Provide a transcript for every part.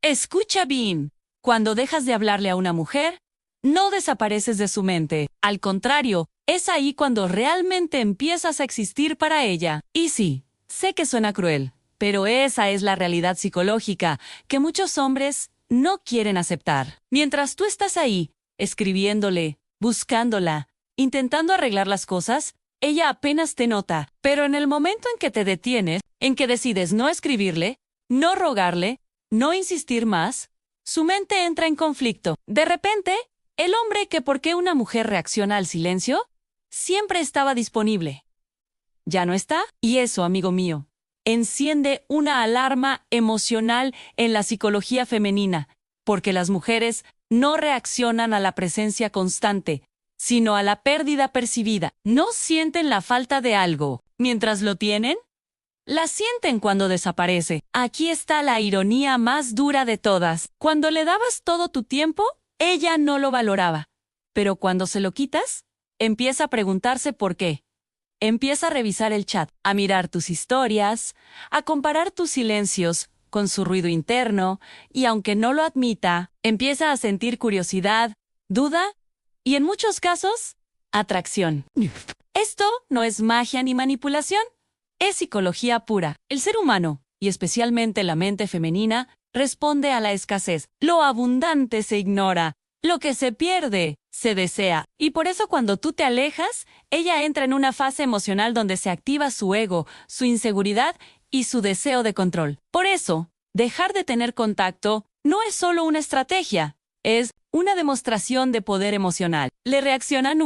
Escucha bien. Cuando dejas de hablarle a una mujer, no desapareces de su mente. Al contrario, es ahí cuando realmente empiezas a existir para ella. Y sí, sé que suena cruel, pero esa es la realidad psicológica que muchos hombres no quieren aceptar. Mientras tú estás ahí, escribiéndole, buscándola, intentando arreglar las cosas, ella apenas te nota. Pero en el momento en que te detienes, en que decides no escribirle, no rogarle, no insistir más, su mente entra en conflicto. De repente, el hombre que por qué una mujer reacciona al silencio, siempre estaba disponible. ¿Ya no está? Y eso, amigo mío, enciende una alarma emocional en la psicología femenina, porque las mujeres no reaccionan a la presencia constante, sino a la pérdida percibida. No sienten la falta de algo. Mientras lo tienen, la sienten cuando desaparece. Aquí está la ironía más dura de todas. Cuando le dabas todo tu tiempo, ella no lo valoraba. Pero cuando se lo quitas, empieza a preguntarse por qué. Empieza a revisar el chat, a mirar tus historias, a comparar tus silencios con su ruido interno, y aunque no lo admita, empieza a sentir curiosidad, duda y, en muchos casos, atracción. Esto no es magia ni manipulación, es psicología pura. El ser humano, y especialmente la mente femenina, responde a la escasez. Lo abundante se ignora, lo que se pierde se desea. Y por eso cuando tú te alejas, ella entra en una fase emocional donde se activa su ego, su inseguridad y su deseo de control. Por eso, dejar de tener contacto no es solo una estrategia, es una demostración de poder emocional. Le reaccionan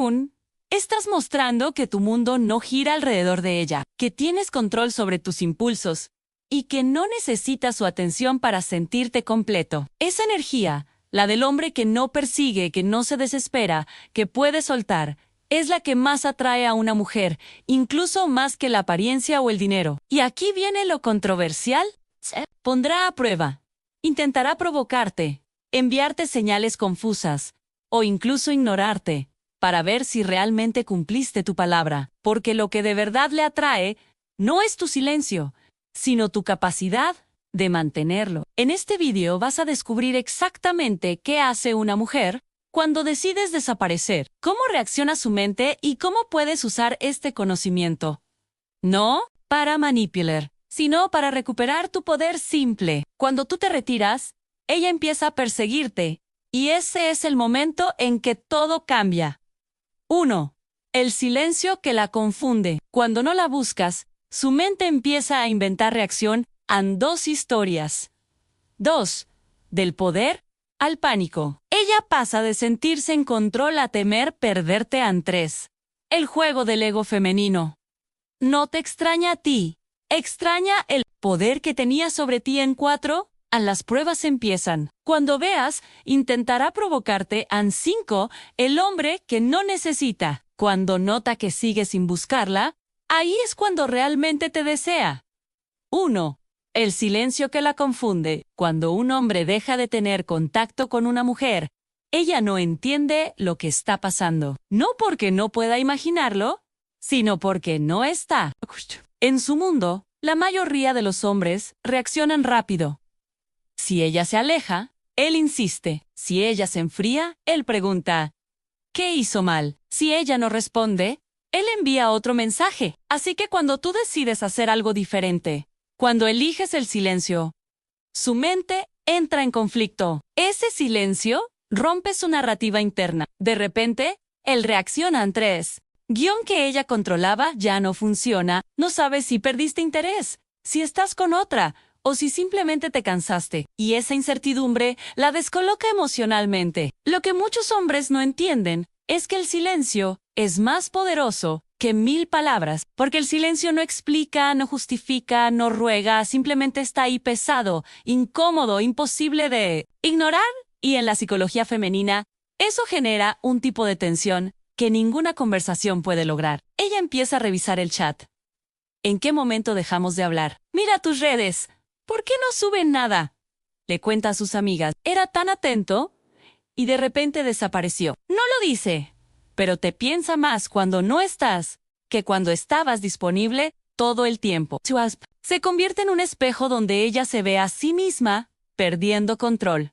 estás mostrando que tu mundo no gira alrededor de ella, que tienes control sobre tus impulsos y que no necesitas su atención para sentirte completo. Esa energía, la del hombre que no persigue, que no se desespera, que puede soltar, es la que más atrae a una mujer, incluso más que la apariencia o el dinero. Y aquí viene lo controversial. Pondrá a prueba. Intentará provocarte, enviarte señales confusas o incluso ignorarte, para ver si realmente cumpliste tu palabra, porque lo que de verdad le atrae no es tu silencio, sino tu capacidad de mantenerlo. En este video vas a descubrir exactamente qué hace una mujer cuando decides desaparecer, cómo reacciona su mente y cómo puedes usar este conocimiento. No para manipular, sino para recuperar tu poder simple. Cuando tú te retiras, ella empieza a perseguirte, y ese es el momento en que todo cambia. 1. El silencio que la confunde. Cuando no la buscas, su mente empieza a inventar reacción a 2 historias. 2. Del poder al pánico. Ella pasa de sentirse en control a temer perderte a 3. El juego del ego femenino. No te extraña a ti, extraña el poder que tenía sobre ti en 4. A las pruebas empiezan. Cuando veas, intentará provocarte en 5, el hombre que no necesita. Cuando nota que sigues sin buscarla, ahí es cuando realmente te desea. 1. El silencio que la confunde. Cuando un hombre deja de tener contacto con una mujer, ella no entiende lo que está pasando. No porque no pueda imaginarlo, sino porque no está. En su mundo, la mayoría de los hombres reaccionan rápido. Si ella se aleja, él insiste. Si ella se enfría, él pregunta, ¿qué hizo mal? Si ella no responde, él envía otro mensaje. Así que cuando tú decides hacer algo diferente, cuando eliges el silencio, su mente entra en conflicto. Ese silencio rompe su narrativa interna. De repente, él reacciona en 3. Guión que ella controlaba ya no funciona. No sabes si perdiste interés, si estás con otra, o si simplemente te cansaste, y esa incertidumbre la descoloca emocionalmente. Lo que muchos hombres no entienden es que el silencio es más poderoso que 1000 palabras, porque el silencio no explica, no justifica, no ruega, simplemente está ahí pesado, incómodo, imposible de ignorar, y en la psicología femenina, eso genera un tipo de tensión que ninguna conversación puede lograr. Ella empieza a revisar el chat. ¿En qué momento dejamos de hablar? Mira tus redes. ¿Por qué no suben nada? Le cuenta a sus amigas. Era tan atento y de repente desapareció. No lo dice, pero te piensa más cuando no estás que cuando estabas disponible todo el tiempo. Se convierte en un espejo donde ella se ve a sí misma perdiendo control.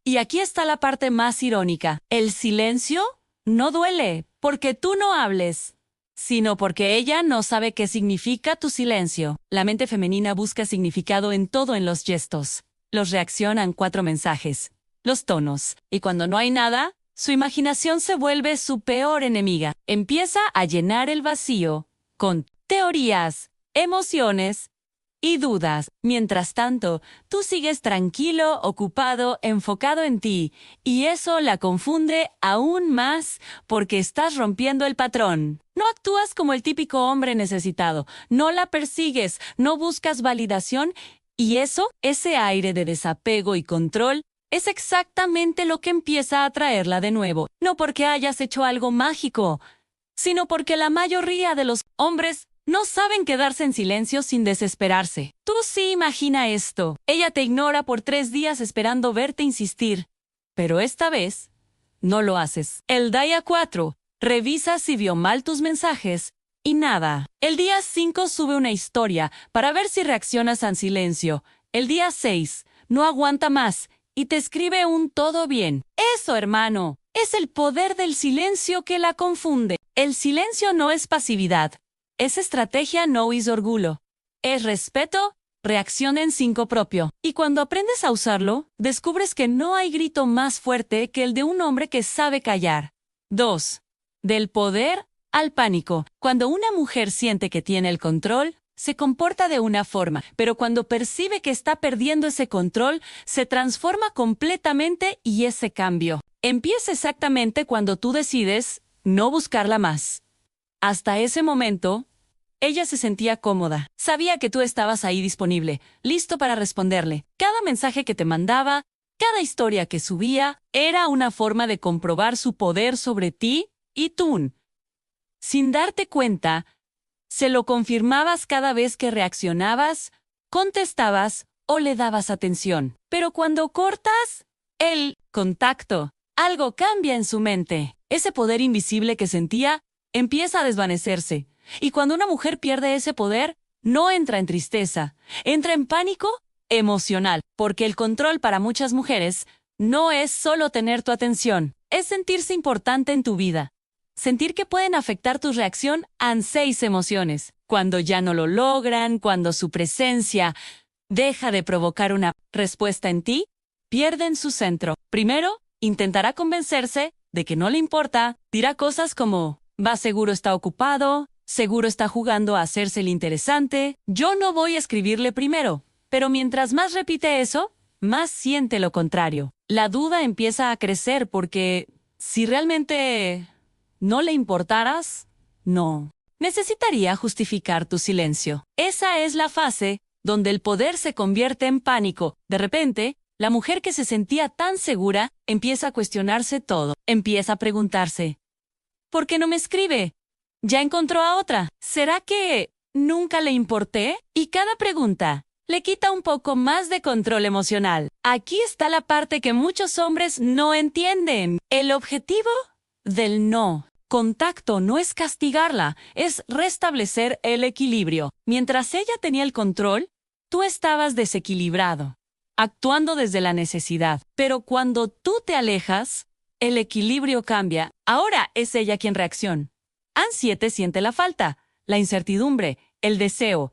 Y aquí está la parte más irónica. El silencio no duele porque tú no hables, sino porque ella no sabe qué significa tu silencio. La mente femenina busca significado en todo en los gestos. Los reaccionan 4 mensajes, los tonos, y cuando no hay nada, su imaginación se vuelve su peor enemiga. Empieza a llenar el vacío con teorías, emociones y dudas. Mientras tanto, tú sigues tranquilo, ocupado, enfocado en ti, y eso la confunde aún más porque estás rompiendo el patrón. No actúas como el típico hombre necesitado, no la persigues, no buscas validación, y ese aire de desapego y control, es exactamente lo que empieza a atraerla de nuevo. No porque hayas hecho algo mágico, sino porque la mayoría de los hombres no saben quedarse en silencio sin desesperarse. Tú sí imagina esto. Ella te ignora por 3 días esperando verte insistir. Pero esta vez, no lo haces. El día 4, revisa si vio mal tus mensajes y nada. El día 5 sube una historia para ver si reaccionas al silencio. El día 6, no aguanta más y te escribe un todo bien. Eso, hermano, es el poder del silencio que la confunde. El silencio no es pasividad. Es estrategia, no es orgullo. Es respeto, reacción en 5 propio. Y cuando aprendes a usarlo, descubres que no hay grito más fuerte que el de un hombre que sabe callar. 2. Del poder al pánico. Cuando una mujer siente que tiene el control, se comporta de una forma, pero cuando percibe que está perdiendo ese control, se transforma completamente y ese cambio empieza exactamente cuando tú decides no buscarla más. Hasta ese momento, ella se sentía cómoda. Sabía que tú estabas ahí disponible, listo para responderle. Cada mensaje que te mandaba, cada historia que subía, era una forma de comprobar su poder sobre ti y tú. Sin darte cuenta, se lo confirmabas cada vez que reaccionabas, contestabas o le dabas atención. Pero cuando cortas el contacto, algo cambia en su mente. Ese poder invisible que sentía empieza a desvanecerse. Y cuando una mujer pierde ese poder, no entra en tristeza, entra en pánico emocional. Porque el control para muchas mujeres no es solo tener tu atención, es sentirse importante en tu vida. Sentir que pueden afectar tu reacción a 6 emociones. Cuando ya no lo logran, cuando su presencia deja de provocar una respuesta en ti, pierden su centro. Primero, intentará convencerse de que no le importa, dirá cosas como, va seguro está ocupado, seguro está jugando a hacerse el interesante, yo no voy a escribirle primero. Pero mientras más repite eso, más siente lo contrario. La duda empieza a crecer porque si realmente no le importaras, no necesitaría justificar tu silencio. Esa es la fase donde el poder se convierte en pánico. De repente, la mujer que se sentía tan segura empieza a cuestionarse todo. Empieza a preguntarse, ¿por qué no me escribe? ¿Ya encontró a otra? ¿Será que nunca le importé? Y cada pregunta le quita un poco más de control emocional. Aquí está la parte que muchos hombres no entienden. El objetivo del no contacto no es castigarla, es restablecer el equilibrio. Mientras ella tenía el control, tú estabas desequilibrado, actuando desde la necesidad. Pero cuando tú te alejas, el equilibrio cambia. Ahora es ella quien reacciona. An-7 siente la falta, la incertidumbre, el deseo.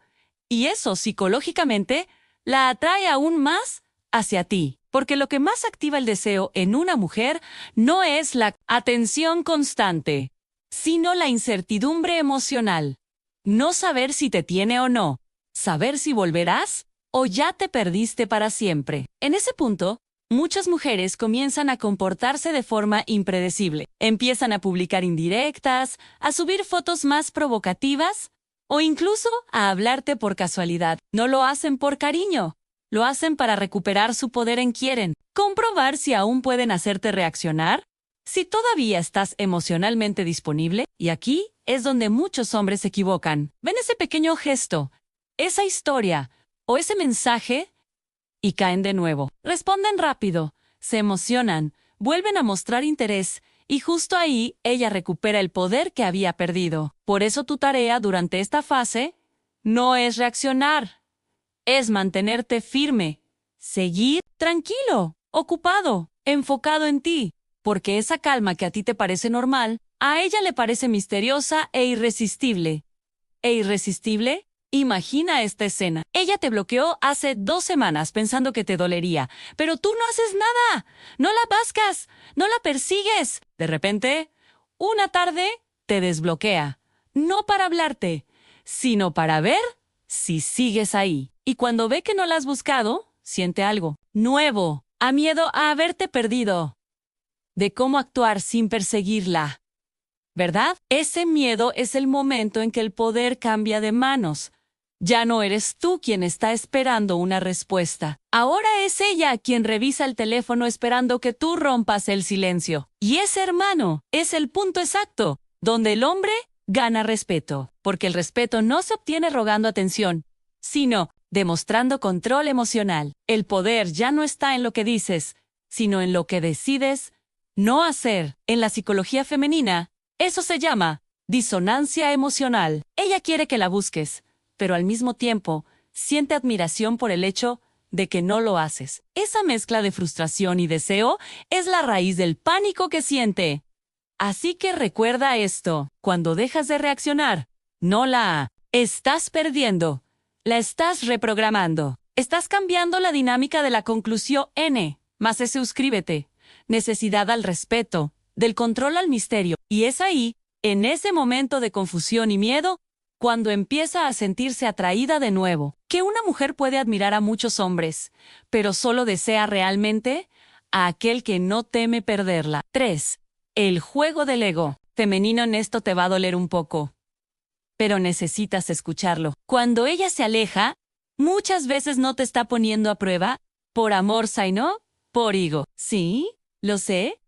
Y eso psicológicamente la atrae aún más hacia ti. Porque lo que más activa el deseo en una mujer no es la atención constante, sino la incertidumbre emocional. No saber si te tiene o no, saber si volverás o ya te perdiste para siempre. En ese punto, muchas mujeres comienzan a comportarse de forma impredecible. Empiezan a publicar indirectas, a subir fotos más provocativas o incluso a hablarte por casualidad. No lo hacen por cariño. Lo hacen para recuperar su poder en quieren. Comprobar si aún pueden hacerte reaccionar, si todavía estás emocionalmente disponible. Y aquí es donde muchos hombres se equivocan. Ven ese pequeño gesto, esa historia o ese mensaje y caen de nuevo. Responden rápido, se emocionan, vuelven a mostrar interés y justo ahí ella recupera el poder que había perdido. Por eso tu tarea durante esta fase no es reaccionar. Es mantenerte firme, seguir tranquilo, ocupado, enfocado en ti, porque esa calma que a ti te parece normal, a ella le parece misteriosa e irresistible. ¿E irresistible? Imagina esta escena. Ella te bloqueó hace 2 semanas pensando que te dolería, pero tú no haces nada. No la buscas, no la persigues. De repente, una tarde, te desbloquea. No para hablarte, sino para ver si sigues ahí. Y cuando ve que no la has buscado, siente algo nuevo, a miedo a haberte perdido, de cómo actuar sin perseguirla. ¿Verdad? Ese miedo es el momento en que el poder cambia de manos. Ya no eres tú quien está esperando una respuesta. Ahora es ella quien revisa el teléfono esperando que tú rompas el silencio. Y ese, hermano, es el punto exacto, donde el hombre gana respeto. Porque el respeto no se obtiene rogando atención, sino demostrando control emocional. El poder ya no está en lo que dices, sino en lo que decides no hacer. En la psicología femenina, eso se llama disonancia emocional. Ella quiere que la busques, pero al mismo tiempo siente admiración por el hecho de que no lo haces. Esa mezcla de frustración y deseo es la raíz del pánico que siente. Así que recuerda esto: cuando dejas de reaccionar, no la estás perdiendo, la estás reprogramando. Estás cambiando la dinámica de la conclusión N, más ese suscríbete. Necesidad al respeto, del control al misterio. Y es ahí, en ese momento de confusión y miedo, cuando empieza a sentirse atraída de nuevo. Que una mujer puede admirar a muchos hombres, pero solo desea realmente a aquel que no teme perderla. 3. El juego del ego. Femenino, en esto te va a doler un poco, pero necesitas escucharlo. Cuando ella se aleja, muchas veces no te está poniendo a prueba, por amor, sino por ego. ¿Sí? Lo sé.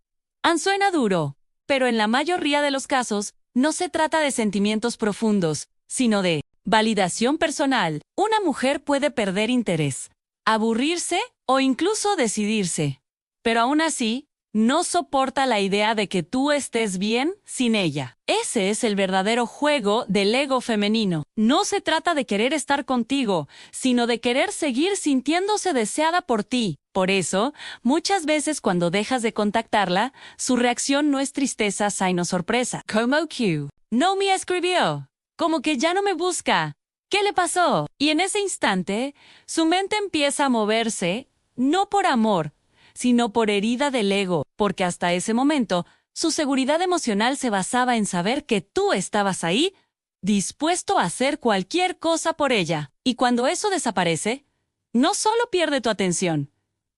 Suena duro, pero en la mayoría de los casos, no se trata de sentimientos profundos, sino de validación personal. Una mujer puede perder interés, aburrirse o incluso decidirse, pero aún así, no soporta la idea de que tú estés bien sin ella. Ese es el verdadero juego del ego femenino. No se trata de querer estar contigo, sino de querer seguir sintiéndose deseada por ti. Por eso, muchas veces cuando dejas de contactarla, su reacción no es tristeza, sino sorpresa. Como que no me escribió, como que ya no me busca. ¿Qué le pasó? Y en ese instante, su mente empieza a moverse, no por amor, sino por herida del ego, porque hasta ese momento, su seguridad emocional se basaba en saber que tú estabas ahí, dispuesto a hacer cualquier cosa por ella. Y cuando eso desaparece, no solo pierde tu atención,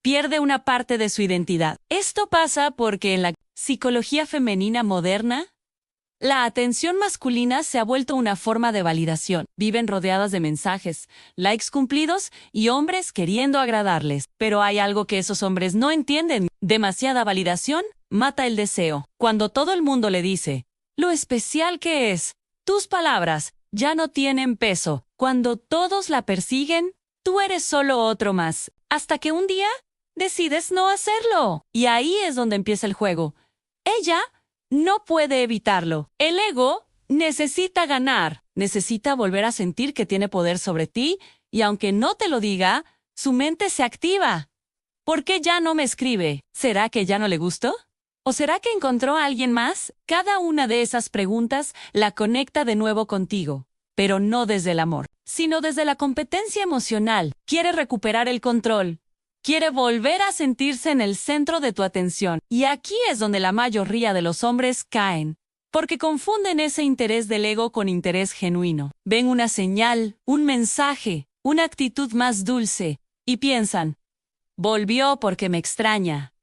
pierde una parte de su identidad. Esto pasa porque en la psicología femenina moderna, la atención masculina se ha vuelto una forma de validación. Viven rodeadas de mensajes, likes cumplidos y hombres queriendo agradarles. Pero hay algo que esos hombres no entienden. Demasiada validación mata el deseo. Cuando todo el mundo le dice lo especial que es, tus palabras ya no tienen peso. Cuando todos la persiguen, tú eres solo otro más. Hasta que un día decides no hacerlo. Y ahí es donde empieza el juego. Ella no puede evitarlo. El ego necesita ganar, necesita volver a sentir que tiene poder sobre ti, y aunque no te lo diga, su mente se activa. ¿Por qué ya no me escribe? ¿Será que ya no le gustó? ¿O será que encontró a alguien más? Cada una de esas preguntas la conecta de nuevo contigo, pero no desde el amor, sino desde la competencia emocional. Quiere recuperar el control. Quiere volver a sentirse en el centro de tu atención. Y aquí es donde la mayoría de los hombres caen, porque confunden ese interés del ego con interés genuino. Ven una señal, un mensaje, una actitud más dulce, y piensan, volvió porque me extraña.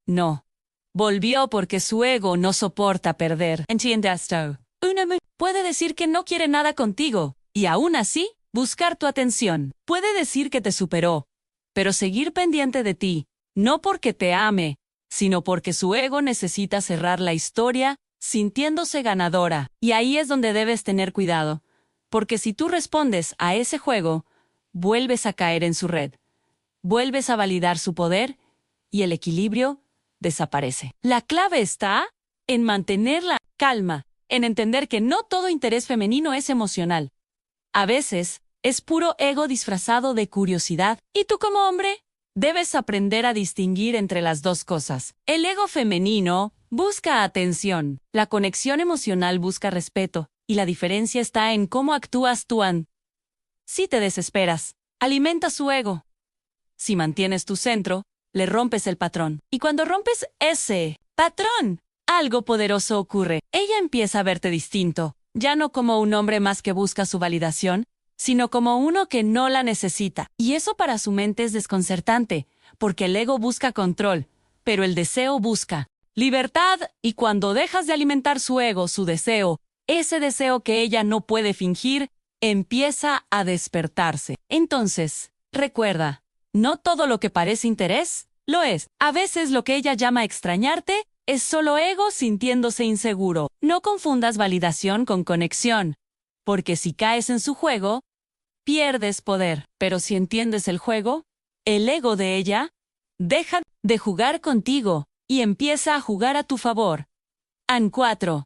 No, volvió porque su ego no soporta perder. ¿Entiendes esto? Una mujer puede decir que no quiere nada contigo, y aún así, buscar tu atención. Puede decir que te superó, pero seguir pendiente de ti, no porque te ame, sino porque su ego necesita cerrar la historia sintiéndose ganadora. Y ahí es donde debes tener cuidado, porque si tú respondes a ese juego, vuelves a caer en su red, vuelves a validar su poder y el equilibrio desaparece. La clave está en mantener la calma, en entender que no todo interés femenino es emocional. A veces, es puro ego disfrazado de curiosidad. ¿Y tú como hombre? Debes aprender a distinguir entre las dos cosas. El ego femenino busca atención. La conexión emocional busca respeto. Y la diferencia está en cómo actúas tú. Si te desesperas, alimenta su ego. Si mantienes tu centro, le rompes el patrón. Y cuando rompes ese patrón, algo poderoso ocurre. Ella empieza a verte distinto, ya no como un hombre más que busca su validación, sino como uno que no la necesita. Y eso para su mente es desconcertante, porque el ego busca control, pero el deseo busca libertad, y cuando dejas de alimentar su ego, su deseo, ese deseo que ella no puede fingir, empieza a despertarse. Entonces, recuerda, no todo lo que parece interés, lo es. A veces lo que ella llama extrañarte es solo ego sintiéndose inseguro. No confundas validación con conexión, porque si caes en su juego, pierdes poder. Pero si entiendes el juego, el ego de ella deja de jugar contigo y empieza a jugar a tu favor. 4.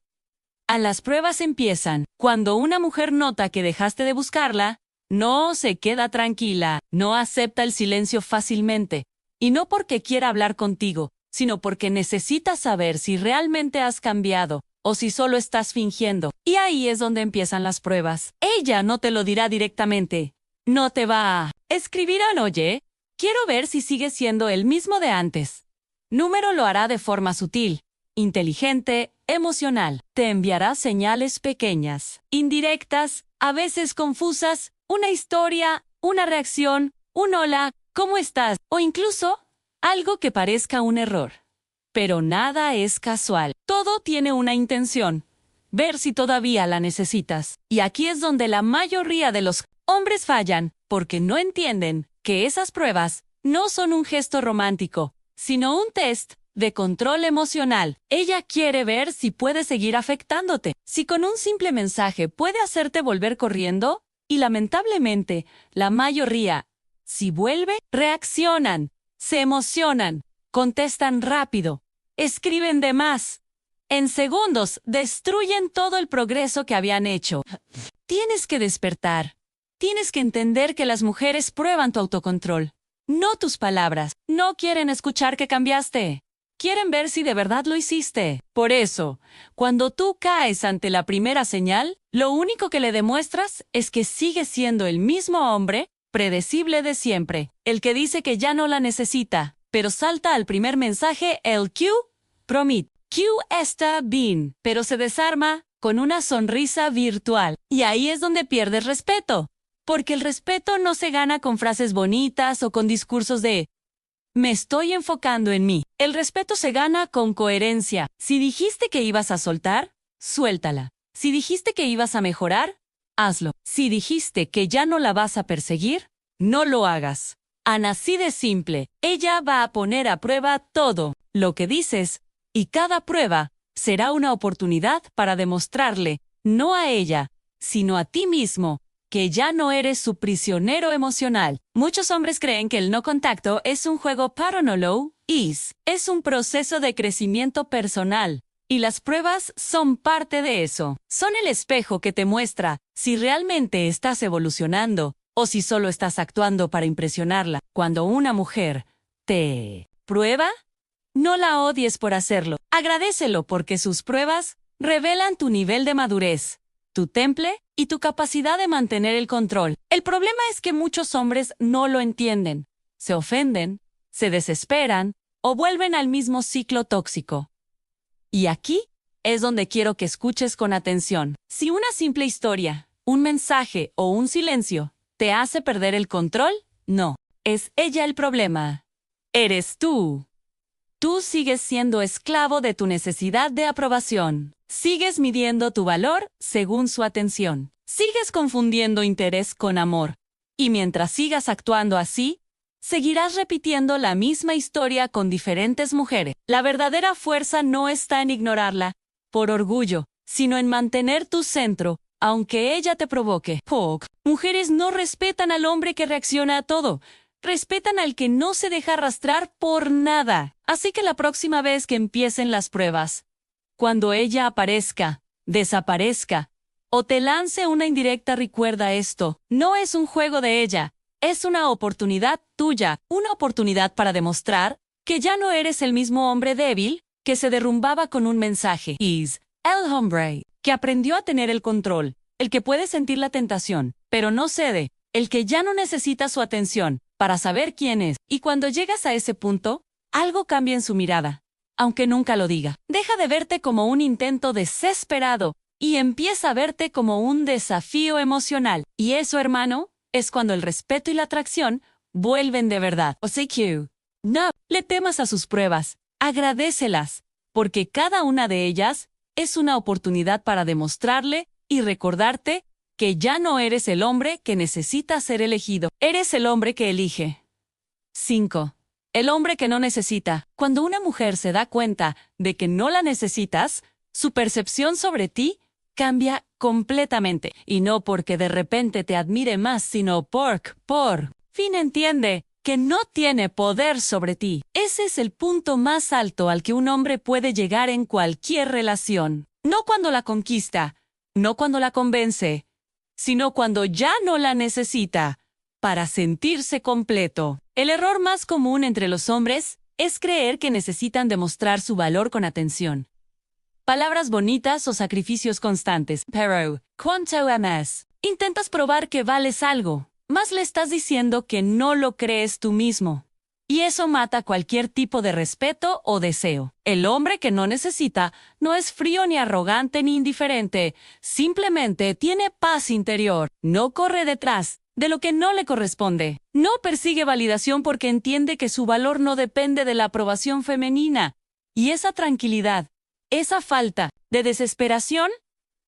Las pruebas empiezan. Cuando una mujer nota que dejaste de buscarla, no se queda tranquila, no acepta el silencio fácilmente. Y no porque quiera hablar contigo, sino porque necesita saber si realmente has cambiado o si solo estás fingiendo. Y ahí es donde empiezan las pruebas. Ella no te lo dirá directamente. No te va a escribir un oye, quiero ver si sigues siendo el mismo de antes. Número lo hará de forma sutil, inteligente, emocional. Te enviará señales pequeñas, indirectas, a veces confusas, una historia, una reacción, un hola, ¿cómo estás? O incluso algo que parezca un error. Pero nada es casual. Todo tiene una intención. Ver si todavía la necesitas. Y aquí es donde la mayoría de los hombres fallan, porque no entienden que esas pruebas no son un gesto romántico, sino un test de control emocional. Ella quiere ver si puede seguir afectándote, si con un simple mensaje puede hacerte volver corriendo, y lamentablemente, la mayoría, si vuelve, reaccionan, se emocionan, contestan rápido, escriben de más. En segundos, destruyen todo el progreso que habían hecho. Tienes que despertar. Tienes que entender que las mujeres prueban tu autocontrol, no tus palabras. No quieren escuchar que cambiaste. Quieren ver si de verdad lo hiciste. Por eso, cuando tú caes ante la primera señal, lo único que le demuestras es que sigues siendo el mismo hombre, predecible de siempre, el que dice que ya no la necesita, pero salta al primer mensaje el Q, promit. Q está bien, pero se desarma con una sonrisa virtual. Y ahí es donde pierdes respeto, porque el respeto no se gana con frases bonitas o con discursos de me estoy enfocando en mí. El respeto se gana con coherencia. Si dijiste que ibas a soltar, suéltala. Si dijiste que ibas a mejorar, hazlo. Si dijiste que ya no la vas a perseguir, no lo hagas. Así de simple. Ella va a poner a prueba todo lo que dices, y cada prueba será una oportunidad para demostrarle, no a ella, sino a ti mismo, que ya no eres su prisionero emocional. Muchos hombres creen que el no contacto es un juego, pero no lo es. Es un proceso de crecimiento personal. Y las pruebas son parte de eso. Son el espejo que te muestra si realmente estás evolucionando o si solo estás actuando para impresionarla. Cuando una mujer te prueba, no la odies por hacerlo. Agradécelo porque sus pruebas revelan tu nivel de madurez, tu temple y tu capacidad de mantener el control. El problema es que muchos hombres no lo entienden. Se ofenden, se desesperan o vuelven al mismo ciclo tóxico. Y aquí es donde quiero que escuches con atención. Si una simple historia, un mensaje o un silencio te hace perder el control, no. Es ella el problema. Eres tú. Tú sigues siendo esclavo de tu necesidad de aprobación. Sigues midiendo tu valor según su atención. Sigues confundiendo interés con amor. Y mientras sigas actuando así, seguirás repitiendo la misma historia con diferentes mujeres. La verdadera fuerza no está en ignorarla, por orgullo, sino en mantener tu centro, aunque ella te provoque. Mujeres no respetan al hombre que reacciona a todo. Respetan al que no se deja arrastrar por nada. Así que la próxima vez que empiecen las pruebas, cuando ella aparezca, desaparezca, o te lance una indirecta, recuerda esto. No es un juego de ella, Es una oportunidad tuya, una oportunidad para demostrar que ya no eres el mismo hombre débil que se derrumbaba con un mensaje. Es el hombre que aprendió a tener el control, el que puede sentir la tentación, pero no cede, el que ya no necesita su atención para saber quién es. Y cuando llegas a ese punto, algo cambia en su mirada, aunque nunca lo diga. Deja de verte como un intento desesperado y empieza a verte como un desafío emocional. Y eso, hermano, es cuando el respeto y la atracción vuelven de verdad. O sea que no le temas a sus pruebas, agradécelas, porque cada una de ellas es una oportunidad para demostrarle y recordarte que ya no eres el hombre que necesita ser elegido. Eres el hombre que elige. 5. El hombre que no necesita. Cuando una mujer se da cuenta de que no la necesitas, su percepción sobre ti cambia completamente. Y no porque de repente te admire más, sino por fin entiende que no tiene poder sobre ti. Ese es el punto más alto al que un hombre puede llegar en cualquier relación. No cuando la conquista, no cuando la convence, sino cuando ya no la necesita para sentirse completo. El error más común entre los hombres es creer que necesitan demostrar su valor con atención, palabras bonitas o sacrificios constantes. Pero, ¿cuánto amas? Intentas probar que vales algo, más le estás diciendo que no lo crees tú mismo. Y eso mata cualquier tipo de respeto o deseo. El hombre que no necesita no es frío ni arrogante ni indiferente, simplemente tiene paz interior, no corre detrás de lo que no le corresponde. No persigue validación porque entiende que su valor no depende de la aprobación femenina. Y esa tranquilidad, esa falta de desesperación,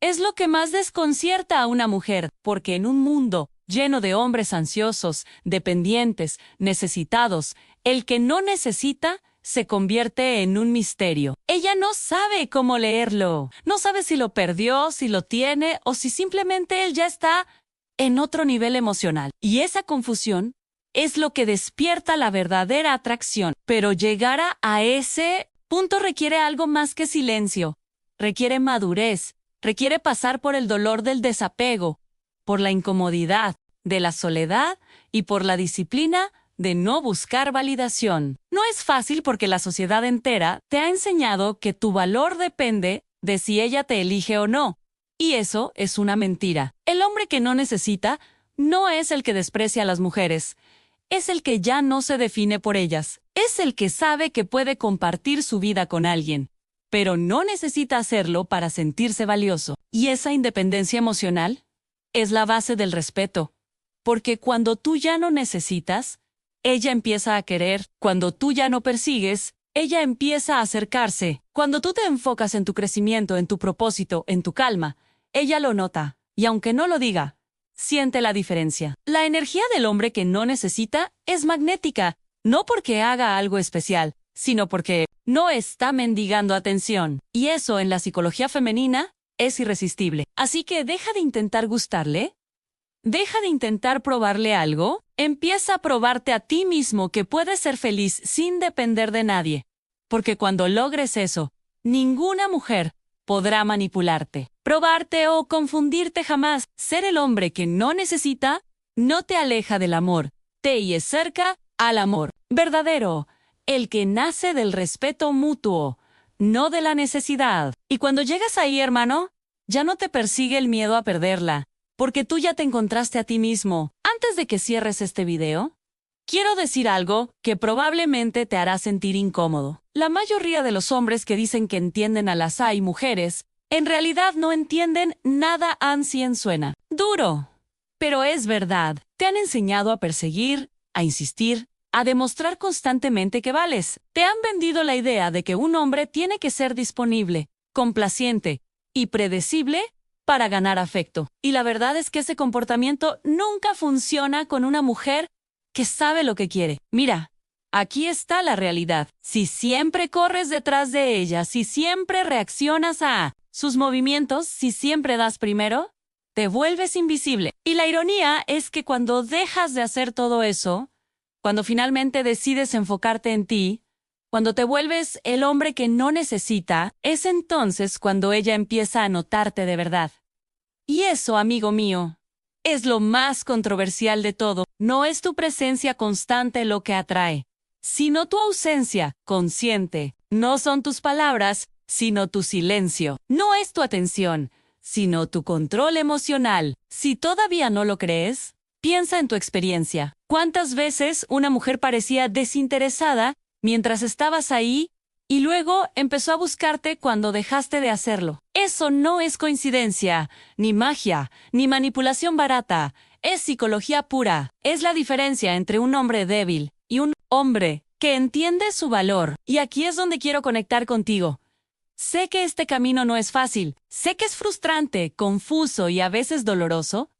es lo que más desconcierta a una mujer, porque en un mundo lleno de hombres ansiosos, dependientes, necesitados, el que no necesita se convierte en un misterio. Ella no sabe cómo leerlo. No sabe si lo perdió, si lo tiene o si simplemente él ya está en otro nivel emocional. Y esa confusión es lo que despierta la verdadera atracción. Pero llegar a ese punto requiere algo más que silencio. Requiere madurez. Requiere pasar por el dolor del desapego, por la incomodidad de la soledad y por la disciplina de no buscar validación. No es fácil porque la sociedad entera te ha enseñado que tu valor depende de si ella te elige o no. Y eso es una mentira. El hombre que no necesita no es el que desprecia a las mujeres. Es el que ya no se define por ellas. Es el que sabe que puede compartir su vida con alguien, pero no necesita hacerlo para sentirse valioso. Y esa independencia emocional es la base del respeto. Porque cuando tú ya no necesitas, ella empieza a querer. Cuando tú ya no persigues, ella empieza a acercarse. Cuando tú te enfocas en tu crecimiento, en tu propósito, en tu calma, ella lo nota. Y aunque no lo diga, siente la diferencia. La energía del hombre que no necesita es magnética, no porque haga algo especial, sino porque no está mendigando atención. Y eso en la psicología femenina es irresistible. Así que deja de intentar gustarle. Deja de intentar probarle algo, empieza a probarte a ti mismo que puedes ser feliz sin depender de nadie. Porque cuando logres eso, ninguna mujer podrá manipularte, probarte o confundirte jamás. Ser el hombre que no necesita no te aleja del amor, te acerca al amor verdadero, el que nace del respeto mutuo, no de la necesidad. Y cuando llegas ahí, hermano, ya no te persigue el miedo a perderla, porque tú ya te encontraste a ti mismo. Antes de que cierres este video, quiero decir algo que probablemente te hará sentir incómodo. La mayoría de los hombres que dicen que entienden a las hay mujeres, en realidad no entienden nada. Ancien suena duro, pero es verdad. Te han enseñado a perseguir, a insistir, a demostrar constantemente que vales. Te han vendido la idea de que un hombre tiene que ser disponible, complaciente y predecible para ganar afecto. Y la verdad es que ese comportamiento nunca funciona con una mujer que sabe lo que quiere. Mira, aquí está la realidad. Si siempre corres detrás de ella, si siempre reaccionas a sus movimientos, si siempre das primero, te vuelves invisible. Y la ironía es que cuando dejas de hacer todo eso, cuando finalmente decides enfocarte en ti, cuando te vuelves el hombre que no necesita, es entonces cuando ella empieza a notarte de verdad. Y eso, amigo mío, es lo más controversial de todo. No es tu presencia constante lo que atrae, sino tu ausencia consciente. No son tus palabras, sino tu silencio. No es tu atención, sino tu control emocional. Si todavía no lo crees, piensa en tu experiencia. ¿Cuántas veces una mujer parecía desinteresada mientras estabas ahí y luego empezó a buscarte cuando dejaste de hacerlo? Eso no es coincidencia, ni magia, ni manipulación barata. Es psicología pura. Es la diferencia entre un hombre débil y un hombre que entiende su valor. Y aquí es donde quiero conectar contigo. Sé que este camino no es fácil. Sé que es frustrante, confuso y a veces doloroso.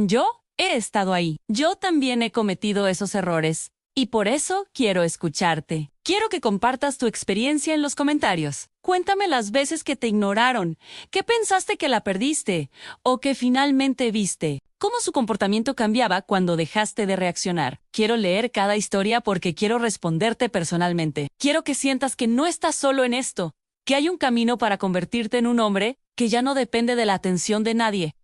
Yo he estado ahí. Yo también he cometido esos errores. Y por eso quiero escucharte. Quiero que compartas tu experiencia en los comentarios. Cuéntame las veces que te ignoraron, qué pensaste que la perdiste o que finalmente viste. Cómo su comportamiento cambiaba cuando dejaste de reaccionar. Quiero leer cada historia porque quiero responderte personalmente. Quiero que sientas que no estás solo en esto, que hay un camino para convertirte en un hombre que ya no depende de la atención de nadie.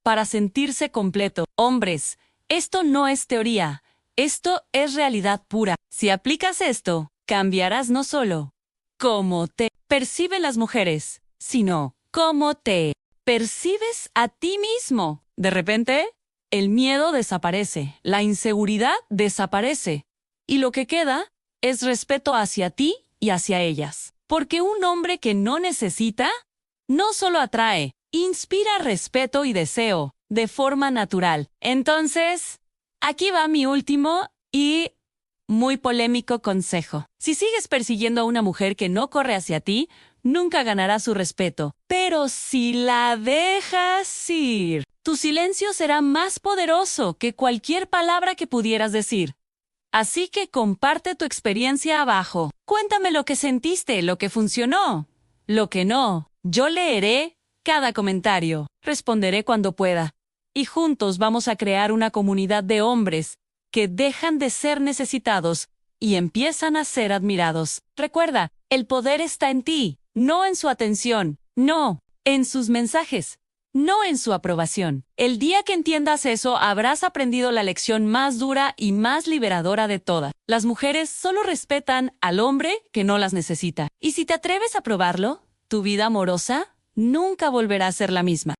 Para sentirse completo. Hombres, esto no es teoría. Esto es realidad pura. Si aplicas esto, cambiarás no solo cómo te perciben las mujeres, sino cómo te percibes a ti mismo. De repente, el miedo desaparece, la inseguridad desaparece, y lo que queda es respeto hacia ti y hacia ellas. Porque un hombre que no necesita, no solo atrae, inspira respeto y deseo de forma natural. Entonces, aquí va mi último y muy polémico consejo. Si sigues persiguiendo a una mujer que no corre hacia ti, nunca ganarás su respeto. Pero si la dejas ir, tu silencio será más poderoso que cualquier palabra que pudieras decir. Así que comparte tu experiencia abajo. Cuéntame lo que sentiste, lo que funcionó, lo que no. Yo leeré cada comentario, responderé cuando pueda. Y juntos vamos a crear una comunidad de hombres que dejan de ser necesitados y empiezan a ser admirados. Recuerda, el poder está en ti, no en su atención, no, en sus mensajes, no en su aprobación. El día que entiendas eso, habrás aprendido la lección más dura y más liberadora de todas. Las mujeres solo respetan al hombre que no las necesita. Y si te atreves a probarlo, tu vida amorosa nunca volverá a ser la misma.